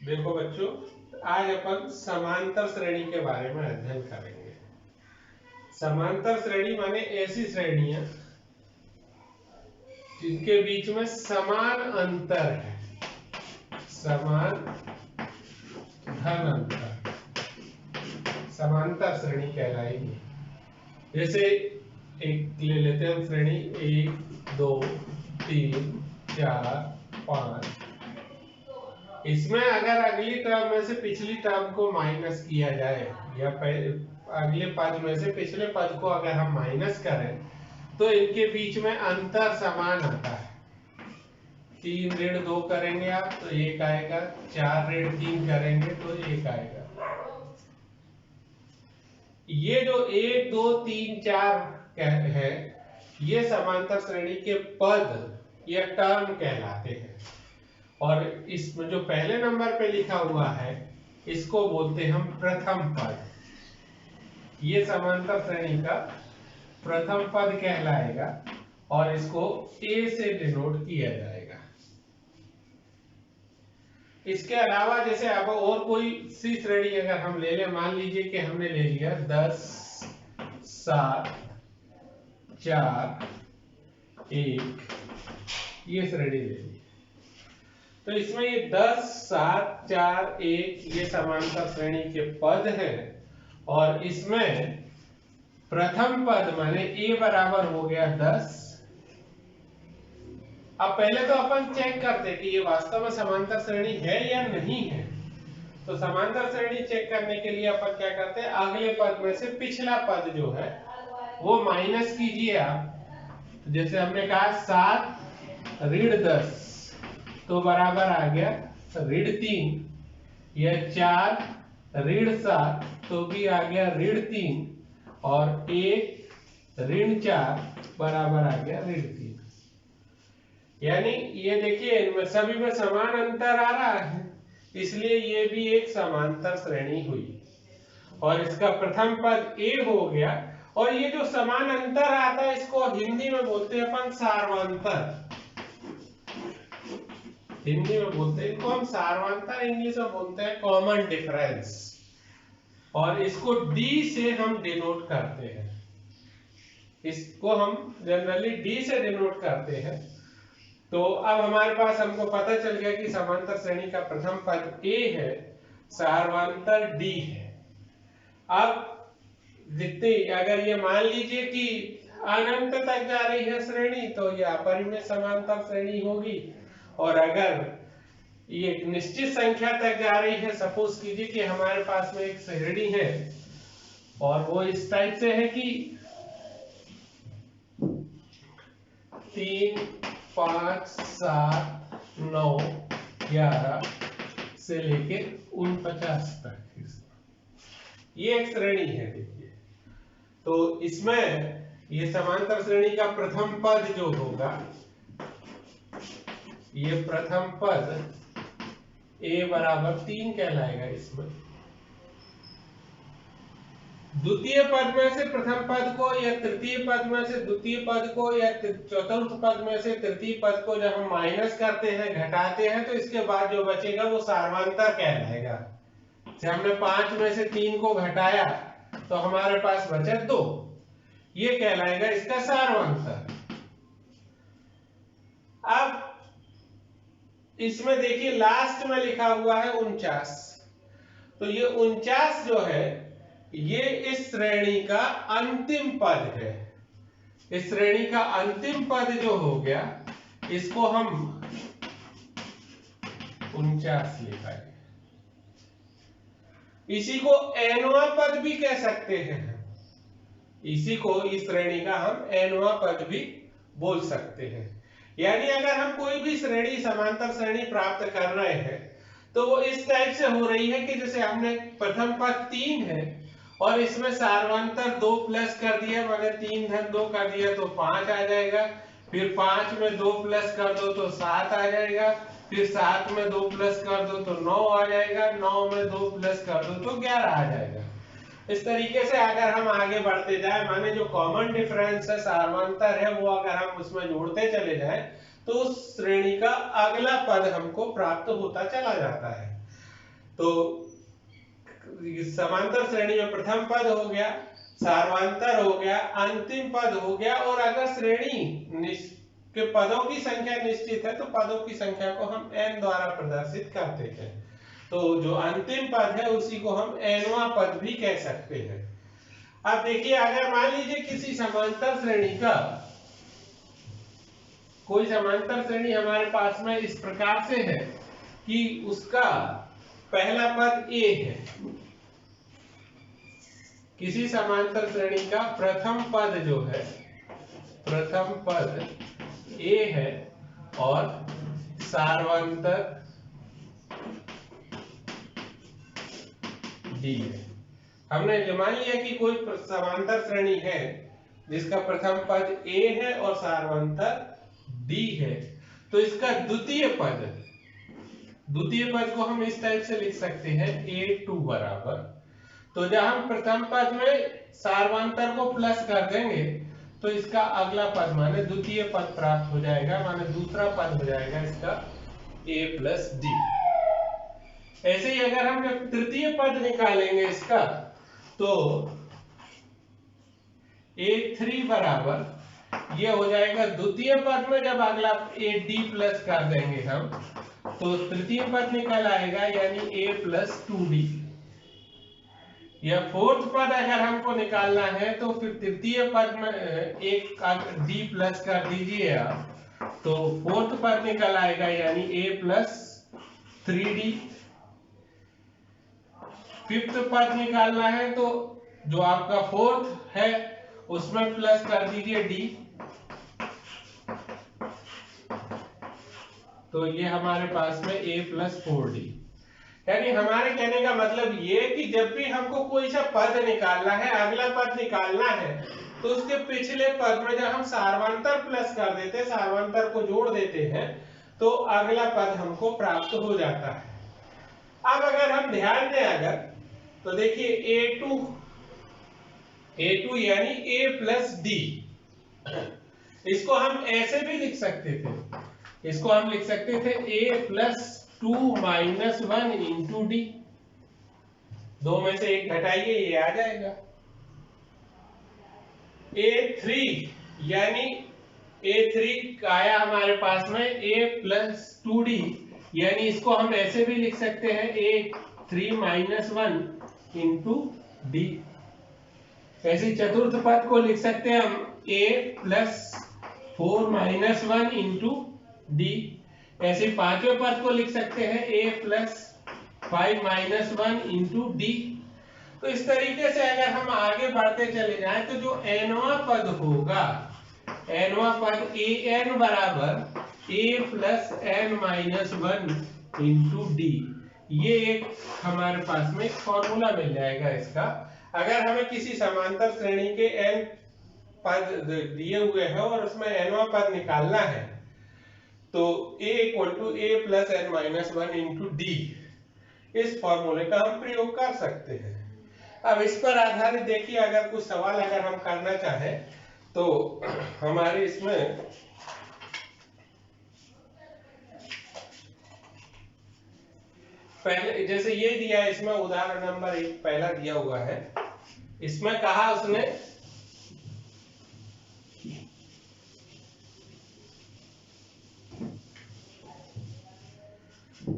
देखो बच्चों, आज अपन समांतर श्रेणी के बारे में अध्ययन करेंगे। समांतर श्रेणी माने ऐसी श्रेणियां जिनके बीच में समान अंतर है, समान धन अंतर, समांतर श्रेणी कहलाएगी। जैसे एक ले लेते हैं हम श्रेणी 1 2 3 4 5। इसमें अगर अगली टर्म में से पिछली टर्म को माइनस किया जाए या अगले पद में से पिछले पद को अगर हम माइनस करें तो इनके बीच में अंतर समान आता है। 3 ऋण 2 करेंगे आप तो 1 आएगा, 4 ऋण 3 करेंगे तो 1 आएगा। ये जो 1 2 3 4 है ये समांतर श्रेणी के पद या टर्म कहलाते हैं। और इसमें जो पहले नंबर पे लिखा हुआ है इसको बोलते हैं हम प्रथम पद। ये समांतर श्रेणी का प्रथम पद कहलाएगा और इसको A से डिनोट किया जाएगा। इसके अलावा जैसे अब और कोई सी श्रेणी अगर हम ले लें, मान लीजिए कि हमने ले लिया 10 7 4 1, ये श्रेणी ले ली तो इसमें ये 10 7 4 1 ये समांतर श्रेणी के पद हैं और इसमें प्रथम पद माने a बराबर हो गया 10। अब पहले तो अपन चेक करते कि ये वास्तव में समांतर श्रेणी है या नहीं है। तो समांतर श्रेणी चेक करने के लिए अपन क्या करते हैं, अगले पद में से पिछला पद जो है वो माइनस कीजिए आप। जैसे हमने कहा 7 ऋण 10 तो बराबर आ गया ऋण 3, या 4 ऋण 7 तो भी आ गया ऋण 3 और 1 ऋण 4 बराबर आ गया ऋण 3। यानी ये देखिए इनमें सभी में समान अंतर आ रहा है, इसलिए ये भी एक समांतर श्रेणी हुई और इसका प्रथम पद a हो गया। और ये जो समान अंतर आता है इसको हिंदी में बोलते हैं अपन सार्वंतर। हिंदी में बोलते हैं इनको हम सार्वंतर, इंग्लिश में बोलते हैं कॉमन डिफरेंस और इसको D से हम डिनोट करते हैं। इसको हम जनरली D से डिनोट करते हैं। तो अब हमारे पास हमको पता चल गया कि समांतर श्रेणी का प्रथम पद A है, सार्वंतर D है। अब जितनी अगर ये मान लीजिए कि अनंत तक जा रही है श्रेणी तो ये अपरिमेय समांतर श्रेणी होगी, और अगर ये एक निश्चित संख्या तक जा रही है, सपोज कीजिए कि हमारे पास में एक श्रेणी है और वो इस टाइप से है कि 3 5 7 9 11 से लेके 49 तक ये एक श्रेणी है। देखिए तो इसमें ये समांतर श्रेणी का प्रथम पद जो होगा, ये प्रथम पद a बराबर 3 कहलाएगा। इसमें द्वितीय पद में से प्रथम पद को या तृतीय पद में से द्वितीय पद को या चतुर्थ पद में से तृतीय पद को जब हम माइनस करते हैं, घटाते हैं, तो इसके बाद जो बचेगा वो सार्वंतर कहलाएगा। जैसे हमने 5 में से 3 को घटाया तो हमारे पास बचा 2, ये कहलाएगा इसका सार्वंतर। अब इसमें देखिए लास्ट में लिखा हुआ है 49, तो ये 49 जो है ये इस श्रेणी का अंतिम पद है। इस श्रेणी का अंतिम पद जो हो गया इसको हम 49 लिखेंगे। इसी को nवां पद भी कह सकते हैं, इसी को इस श्रेणी का हम nवां पद भी बोल सकते हैं। यानी अगर हम कोई भी श्रेणी समांतर श्रेणी प्राप्त कर रहे हैं तो वो इस टाइप से हो रही है कि जैसे हमने प्रथम पद 3 है और इसमें सार्वंतर 2 प्लस कर दिया, मैंने 3 धन 2 कर दिया तो 5 आ जाएगा, फिर 5 में 2 प्लस कर दो तो 7 आ जाएगा, फिर 7 में 2 प्लस कर दो तो 9 आ जाएगा, 9 में 2 प्लस कर दो तो 11 आ जाएगा। इस तरीके से अगर हम आगे बढ़ते जाए, माने जो कॉमन डिफरेंस है, सार्वंतर है, वो अगर हम उसमें जोड़ते चले जाएं तो उस श्रेणी का अगला पद हमको प्राप्त होता चला जाता है। तो समांतर श्रेणी में प्रथम पद हो गया, सार्वंतर हो गया, अंतिम पद हो गया, और अगर श्रेणी के पदों की संख्या निश्चित है तो पदों की संख्या को हम n द्वारा प्रदर्शित करते हैं। तो जो अंतिम पद है उसी को हम nवां पद भी कह सकते हैं। अब देखिए, अगर मान लीजिए किसी समांतर श्रेणी का कोई समांतर श्रेणी हमारे पास में इस प्रकार से है कि उसका पहला पद a है, किसी समांतर श्रेणी का प्रथम पद जो है, प्रथम पद a है और सार्वंतर d है। हमने मान लिया कि कोई समांतर श्रेणी है जिसका प्रथम पद a है और सार्वंतर d है, तो इसका द्वितीय पद को हम इस टाइप से लिख सकते हैं a2 बराबर, तो जब हम प्रथम पद में सार्वंतर को प्लस कर देंगे तो इसका अगला पद माने द्वितीय पद प्राप्त हो जाएगा, माने दूसरा पद हो जाएगा इसका a प्लस d। ऐसे ही अगर हम जब तृतीय पद निकालेंगे इसका, तो a3 बराबर ये हो जाएगा द्वितीय पद में जब अगला ad प्लस कर देंगे हम, तो तृतीय पद निकल आएगा यानी a प्लस 2d। या फोर्थ पद अगर हमको निकालना है तो फिर तृतीय पद में एक d प्लस कर दीजिए आप, तो फोर्थ पद निकल आएगा यानी a प्लस 3d। फिफ्थ पद निकालना है तो जो आपका फोर्थ है उसमें प्लस कर दीजिए d, तो ये हमारे पास में a प्लस 4d। यानी हमारे कहने का मतलब ये कि जब भी हमको कोई सा पद निकालना है, अगला पद निकालना है, तो उसके पिछले पद में जब हम सार्वंतर प्लस कर देते हैं, सार्वंतर को जोड़ देते हैं, तो अगला पद हमको प्राप्त हो जाता है। अब अगर हम ध्यान दें अगर, तो देखिए a2 यानी a प्लस d, इसको हम ऐसे भी लिख सकते थे, इसको हम लिख सकते थे a plus 2 minus 1 into D, दो में से एक घटाइए ये आ जाएगा। a3 यानी a3 आया हमारे पास में a प्लस 2d, यानी इसको हम ऐसे भी लिख सकते हैं a3 माइनस 1 इंटू डी। ऐसे चतुर्थ पद को लिख सकते हैं हम a plus 4 minus 1 into D. ऐसे पांचवें पद को लिख सकते हैं a plus 5 minus 1 into D. तो इस तरीके से अगर हम आगे बढ़ते चले जाएं तो जो nवां पद होगा, nवां पद an बराबर a plus n minus 1 into D, ये एक हमारे पास में एक फॉर्मूला मिल जाएगा इसका। अगर हमें किसी समांतर श्रेणी के n पद दिए हुए हैं और उसमें nवां पद निकालना है, तो a equal to a plus n minus 1 into d, इस फॉर्मूले का हम प्रयोग कर सकते हैं। अब इस पर आधारित देखिए, अगर कुछ सवाल अगर हम करना चाहें तो हमारे इसमें पहले जैसे ये दिया है, इसमें उदाहरण नंबर 1 पहला दिया हुआ है, इसमें कहा उसने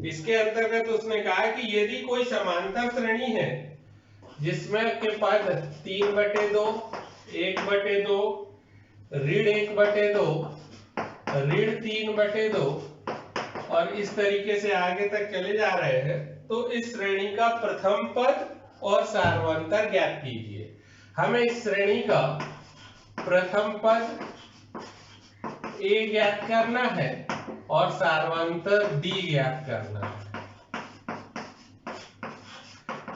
इसके अंतर्गत उसने कहा कि यदि कोई समांतर श्रेणी है जिसमें के पद 3/2, 1/2, ऋण 1/2, ऋण 3/2 और इस तरीके से आगे तक चले जा रहे हैं, तो इस श्रेणी का प्रथम पद और सार्वंतर ज्ञात कीजिए। हमें इस श्रेणी का प्रथम पद a ज्ञात करना है और सार्वंतर d ज्ञात करना है।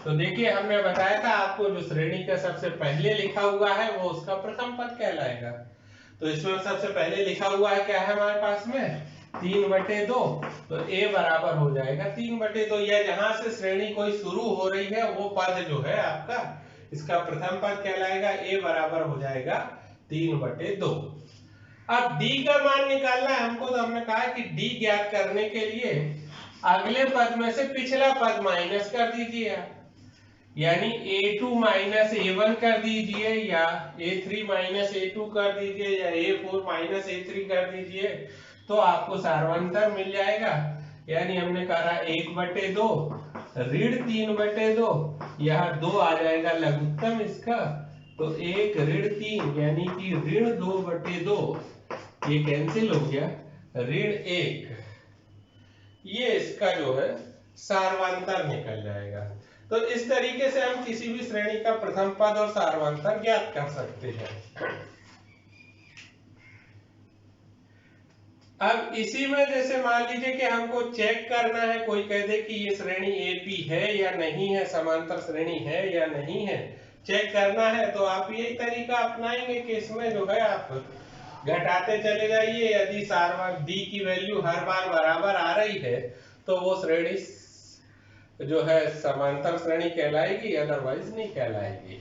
तो देखिए, हमने बताया था आपको जो श्रेणी का सबसे पहले लिखा हुआ है वो उसका प्रथम पद कहलाएगा। तो इसमें सबसे पहले लिखा हुआ है क्या है हमारे पास में 3/2, तो a बराबर हो जाएगा 3/2, या जहां से श्रेणी कोई शुरू हो रही है वो पद जो है आपका इसका प्रथम पद कहलाएगा, a बराबर हो जाएगा 3/2। अब d का मान निकालना है हमको, तो हमने कहा कि d ज्ञात करने के लिए अगले पद में से पिछला पद माइनस कर दीजिए आप, यानी a2 माइनस a1 कर दीजिए, या a3 माइनस a2 कर दीजिए, या a4 माइनस a3 कर दीजिए, तो आपको सार्वंतर मिल जाएगा। यानी हमने कहा 1/2 ऋण 3/2, यहाँ 2 आ जाएगा लघुत्तम इसका, तो 1 ऋण 3 यानी कि ऋण 2/2, ये कैंसिल हो गया, ऋण 1, ये इसका जो है सार्वंतर निकल जाएगा। तो इस तरीके से हम किसी भी श्रेणी का प्रथम पद और सार्वंतर ज्ञात कर सकते हैं। अब इसी में जैसे मान लीजिए कि हमको चेक करना है, कोई कह दे कि ये श्रेणी AP है या नहीं है, समांतर श्रेणी है या नहीं है, चेक करना है, तो आप यही तरीका अपनाएंगे कि इसमें जो है आप घटाते चले जाइए। यदि सार्वंतर D की वैल्यू हर बार बराबर आ रही है तो वो श्रेणी जो है समांतर श्रेणी कहलाएगी, अदरवाइज नहीं कहलाएगी।